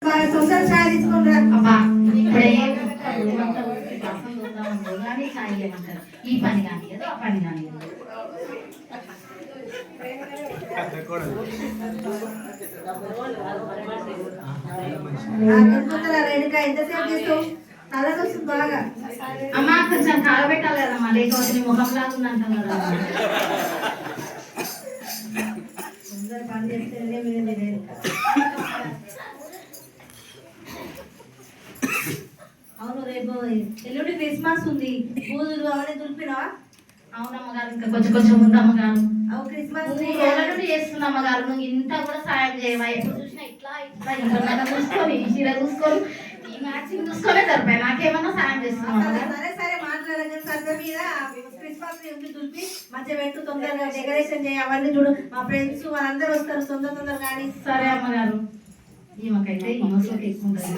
సొంతం ఛాయ్ తీసుకుంటారా అబ్బా ఇప్పుడే కానీ ఛాయ్ చేయమంటారు. ఈ పని కానీ ఏదో ఆ పని కానీ అమ్మా కొంచెం కాలబెట్టాలి కదమ్మా, లేకపోతే ముఖం లాగా ఉందంటాం కదా. పని చేస్తేనే అవును, రేపు ఎల్లుండి క్రిస్మస్ ఉంది. పూజలు అవన్నీ దులిపినావా? అవునమ్మగారు, ఇంకా కొంచెం కొంచెం ఉంది అమ్మగారు. అవు క్రిస్మస్ నుండి చేస్తున్నా అమ్మగారు. నువ్వు ఇంత కూడా సాయం చేయవా? ఎప్పుడు చూసినా ఇట్లా ఇట్లా ఇంకా చూసుకొని చీర చూసుకొని ఈ మ్యాచింగ్ చూసుకొనే సరిపోయి నాకేమన్నా సాయం చేస్తున్నావు. సరే సరే మాట్లాడదు సర్వే మీద క్రిస్మస్ దులిపి మంచిగా పెట్టు, తొందరగా డెకరేషన్ చేయి. అవన్నీ చూడు, మా ఫ్రెండ్స్ వాళ్ళందరూ వస్తారు తొందర కానీ. సరే అమ్మగారు. ఈమెకైతే ఈమెకి ఎక్కువ ఉంటుంది.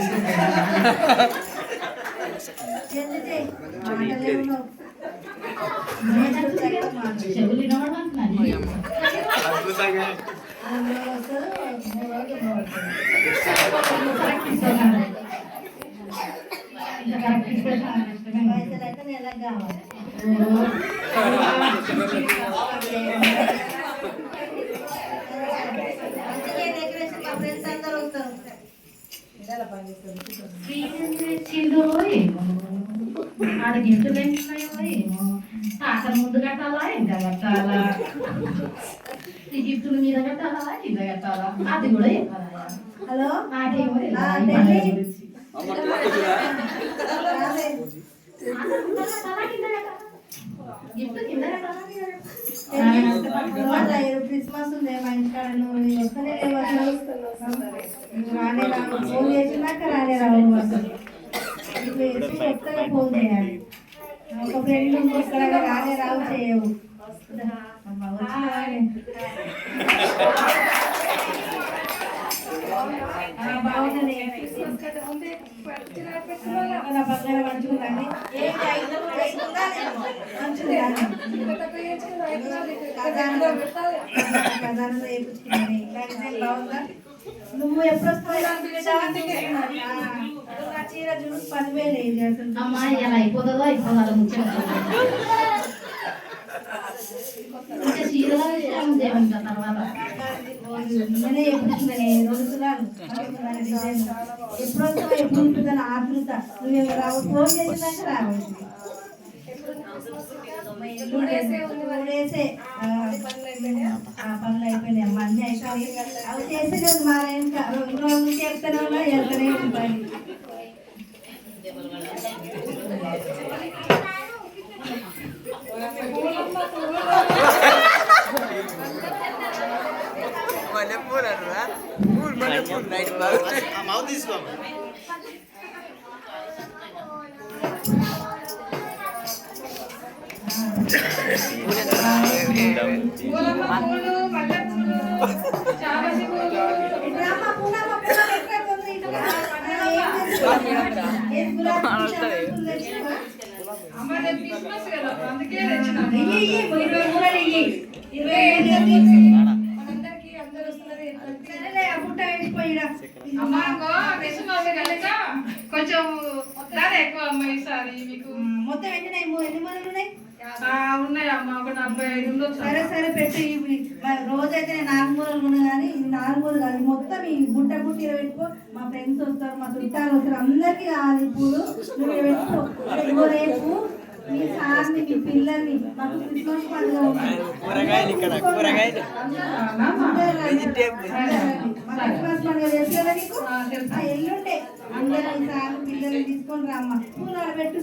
చెవులు వినవడానికి ఎలా కావాలి డెకరేషన్ మా ఫ్రెండ్స్ అందరూ వస్తారు. ఆడ గిఫ్ట్ పెంచున్నాయో ఏమో, తాతల ముందు కట్టాలా ఇంకా కట్టాలా, ఈ గిఫ్టుల మీద కట్టాలా కింద కట్టాలా అది కూడా చెప్పాలా. హలో నాకేమో గిఫ్ట్ కింద క్రిస్మస్ ఉంది మా ఇంటికాడ. రానే రావు, ఫోన్ చేసినాక రానే రావు. అసలు చెప్తానే ఫోన్ చేయాలి. ఒక ఫ్రెండ్ ఇక్కడ రానే రావు చేయవు. బాగుంది పక్కన మంచుకుందండి. బాగుందా? నువ్వు ఎప్పుడు వస్తావు? చీర చూడు 10,000 అసలు. అమ్మాయి ఎలా అయిపోతుందో అయిపోవాలి. చీరలో తర్వాత ఎప్పుడు ఉంటుందని ఆతృత. నువ్వు ఫోన్ చేసినాక రావచ్చు. పనులు అయిపోయినాయి అమ్మ, అన్నీ అయిపోయి అవి చేసేది మా ఇంకా 2 రోజులు చెప్తానే ఉన్నా వెళ్తూనే ఉంటాయి. కొంచెం ఎక్కువ అమ్మాయి సారీ మీకు మొత్తం ఎన్ని మొదలు ఉన్నాయి? ఉన్నాయమ్మా, ఒక 45 ఉండొచ్చు. సరే సరే పెట్టి రోజైతే 4 మూలలు ఉన్నాయి కానీ 4 మూలలు కాదు, మొత్తం ఈ బుట్ట బుట్టిలో పెట్టుకో. మా ఫ్రెండ్స్ వస్తారు, మా చుట్టాలు వస్తారు, అందరికీ కావాలి పూలు. నువ్వు పెట్టుకో. రేపు మీ సార్ని మీ పిల్లల్ని మాకు క్రిస్మస్ పండుగ క్రిస్మస్ పండుగ తెలుసు కదా నీకు? ఎల్లుండే అందరూ మీ సార్ పిల్లల్ని తీసుకొని రామ్మ. పూలు ఆడబెట్టు.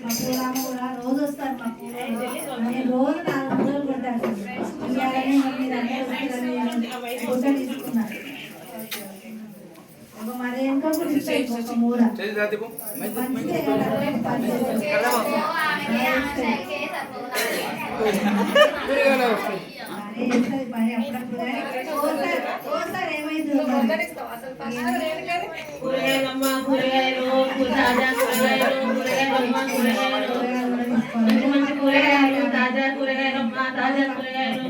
మా పూలమ్మ కూడా రోజు వస్తారు. మా పూల నేను రోజు 4 పూలు కొట్టాను. ఫోటో తీసుకున్నాను. మరి ఎంతో ఒక మూల మంచిదే పని అప్పుడప్పుడు ఓసారి ఏమైంది కూరగాయలమ్మ, కూరగాయలు తాజా కూరగాయలు, కూరగాయలమ్మ, కూరగాయలు మంచి మంచి కూరగాయలు, తాజా కూరగాయలమ్మ, తాజా కూరగాయలు.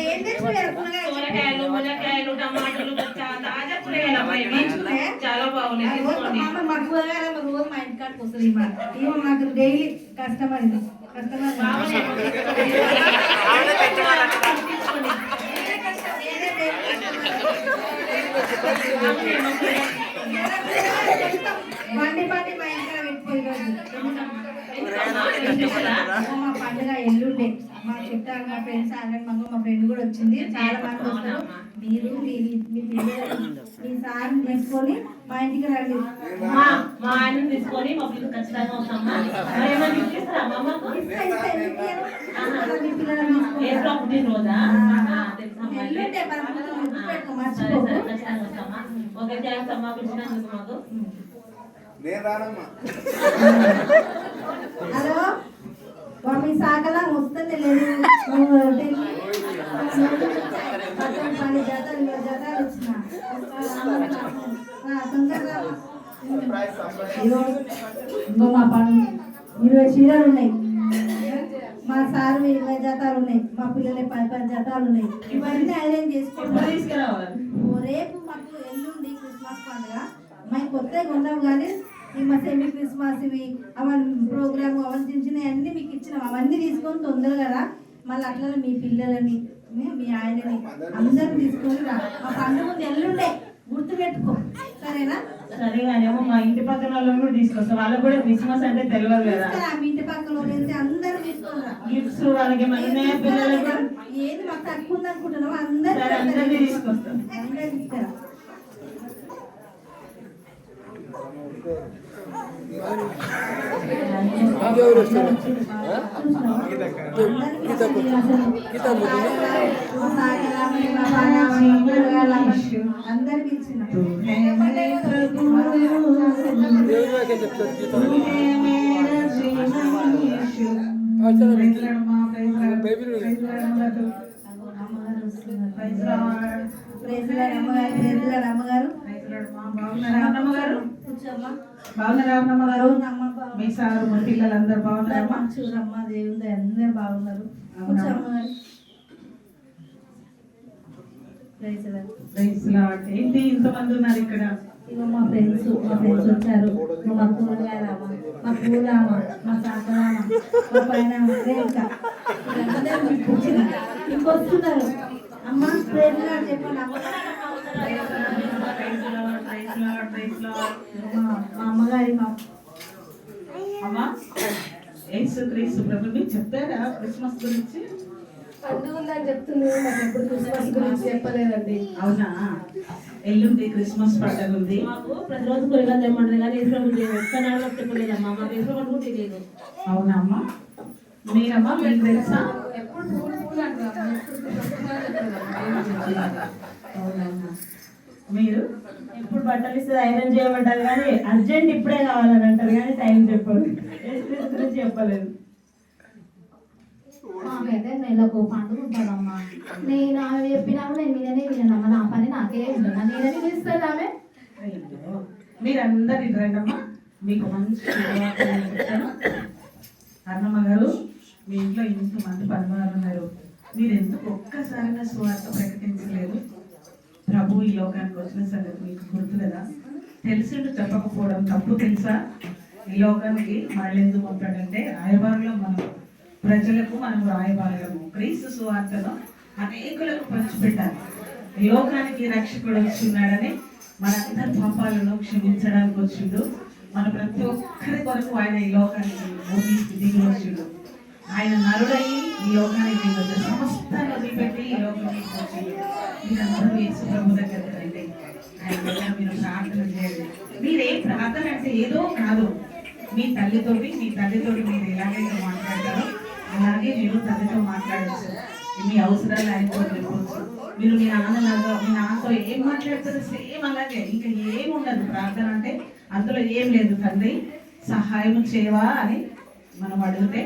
ఏం తెచ్చిపోయారు కూరగాయలు? కూరగాయలు మునక్కాయలు టమాటాలు తాజా కూరగాయలు ఇవి చాలా బాగున్నాయి తీసుకోండి. మా కూరగాయలు రోజు మా ఇంటికాడికి వస్తుంది ఇవి మాకు డైలీ కస్టమర్ ఇది కస్టమర్ బండి బండి మా ఇంట్లో పెట్టిపోయి మా పండుగ ఎల్లుండే మా చుట్టాలు మా ఫ్రెండ్స్ ఆల్రెడీ మా ఫ్రెండ్ కూడా వచ్చింది చాలా మంది వస్తారు మీరు మీ పిల్లలు మీ సార్ తీసుకొని మా ఇంటికి రండి మా ఆయన తీసుకొని మా పిల్లలు ఖచ్చితంగా వస్తామా మీ పిల్లలు రోజా ఎల్లుండే మనం పెట్టుకో సరే సరే ఖచ్చితంగా వస్తామా ఓకే థ్యాంక్స్ అమ్మా పిలిచినందుకు మాకు హలో మీ సాకలా వస్తుంది లేదు 10 జతలు 20 జతలు ఇచ్చిన ఇంకో మా పని 20 చీరలు ఉన్నాయి మా సార్ 20 జతాలు ఉన్నాయి మా పిల్లలే 10 జతాలు ఉన్నాయి ఇవన్నీ అరేంజ్ చేసుకోవాలి రేపు మాకు ఎల్లుండి క్రిస్మస్ పండుగ మేము కొత్తగా కొన్నాం కానీ ఈ మా సెమీ క్రిస్మస్ ఇవి అవన్నీ ప్రోగ్రామ్ అవన్నీ చిన్న చిన్న అన్నీ మీకు ఇచ్చినాం అవన్నీ తీసుకొని తొందరగా రా మళ్ళీ అట్లా మీ పిల్లలని మీ ఆయనని అందరిని తీసుకొని రా మా పండుగ ముందు ఎల్లుండే గుర్తుపెట్టుకో సరేనా సరే కానీ మా ఇంటి పక్కన వాళ్ళని కూడా తీసుకొస్తాం వాళ్ళకి కూడా క్రిస్మస్ అంటే తెలియదు కదా మీ ఇంటి పక్కన వెళ్తే అందరూ తీసుకొని రా గిఫ్ట్స్ వాళ్ళకి పిల్లలకి ఏది మాకు తక్కువ ఉంది అనుకుంటున్నాం అందరినీ తీసుకొస్తాం అందరూ తీసుకురా అందరు పిలిచిన అమ్మగారు మీ సారు మా పిల్లలందరూ బాగున్నారమ్మా చూడమ్మ దేవుంది అందరు బాగున్నారు ఏంటి ఇంతమంది ఉన్నారు ఇక్కడ ఇగో మా ఫ్రెండ్స్ వచ్చారు మా కూరగాయలమ్మ మా పూలమ్మ మా సాకలమ్మ మా పైన ఇంకొస్తున్నారు అమ్మ ప్రేమ చెప్పండి మా అమ్మగారి మా అమ్మా యేసుక్రీస్తు ప్రభు మీకు చెప్పారా క్రిస్మస్ గురించి పండుగ ఉందని చెప్తుంది మాకు ఎప్పుడు క్రిస్మస్ గురించి చెప్పలేదండి అవునా ఎల్లుండి క్రిస్మస్ పండుగ ఉంది మాకు ప్రతిరోజు కూరగాయలు తెమ్మంటారు కానీ ఎదురు ఒక్కనాడు చెప్పలేదమ్మా మాకు ఎదురు కూడా తెలియదు అవునా అమ్మా మీరమ్మా మీకు తెలుసా ఎప్పుడు పూలు పూలు అంటారు అవునమ్మా మీరు ఎప్పుడు బట్టలు ఇస్తే ఐరన్ చేయమంటారు కానీ అర్జెంట్ ఇప్పుడే కావాలని అంటారు కానీ టైం చెప్పదు గురించి చెప్పలేదు మాకైతే నెలకు పండుగ ఉంటుందమ్మా నేను ఆమె చెప్పినా కూడా నేను వినమ్మా నా పని నాకే ఉంటుంది నేనని పిలుస్తుంది ఆమె మీరందరు రండమ్మా మీకు మంచి అన్నమ్మ గారు మీ ఇంట్లో ఇంతమంది పనివారు ఉన్నారు మీరు ఎందుకు ఒక్కసారైనా సువార్త ప్రకటించలేదు ప్రభు ఈ లోకానికి వచ్చిన సంగతి మీకు గుర్తు కదా తెలిసిండు చెప్పకపోవడం తప్పు తెలుసా ఈ లోకానికి మనల్ని ఎందుకు పంపాడంటే రాయబారులో మనం ప్రజలకు మనం రాయబారులము క్రీస్తు సువార్తను అనేకులకు పంచిపెట్టాలి ఈ లోకానికి రక్షకుడు వచ్చిన్నాడని మనందరి పాపాలను క్షమించడానికి వచ్చిండు మన ప్రతి ఒక్కరి కొరకు ఆయన ఈ లోకానికి భూమికి దిగి వచ్చిండు ఆయన నరుడయి ఈ లోకానికి దిగి వచ్చి సమస్తాన్ని వదిలిపెట్టి ఈ లోకానికి వచ్చిండు మీరందరూ యేసు ప్రభు దగ్గర రండి ఆయన దగ్గర మీరు ప్రార్థన చేయండి మీరే ప్రార్థన అంటే ఏదో కాదు మీ తల్లితోటి మీరు ఎలాగైతే మాట్లాడతారో అలాగే మీరు తల్లితో మాట్లాడచ్చు మీ అవసరాలు ఆయనతో చెప్పవచ్చు మీరు మీ నాన్నతో ఏం మాట్లాడతారో సేమ్ అలాగే ఇంకా ఏం ఉండదు ప్రార్థన అంటే అందులో ఏం లేదు తండ్రి సహాయం చేయవా అని మనం అడిగితే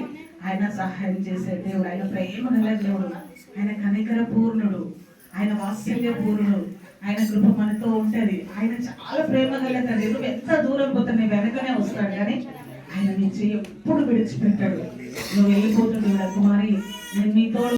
ఆయన సహాయం చేసే దేవుడు ఆయన ప్రేమ గల దేవుడు ఆయన కనికర పూర్ణుడు ఆయన వాత్సల్య పూర్ణుడు ఆయన కృప మనతో ఉంటది ఆయన చాలా ప్రేమ గల తండ్రి నువ్వు ఎంత దూరం పోతే నీ వెనకనే వస్తాడు కానీ ఆయన నీ చెయ్యి ఎప్పుడు విడిచిపెట్టాడు నువ్వు వెళ్ళిపోతుంది కుమారి నేను మీ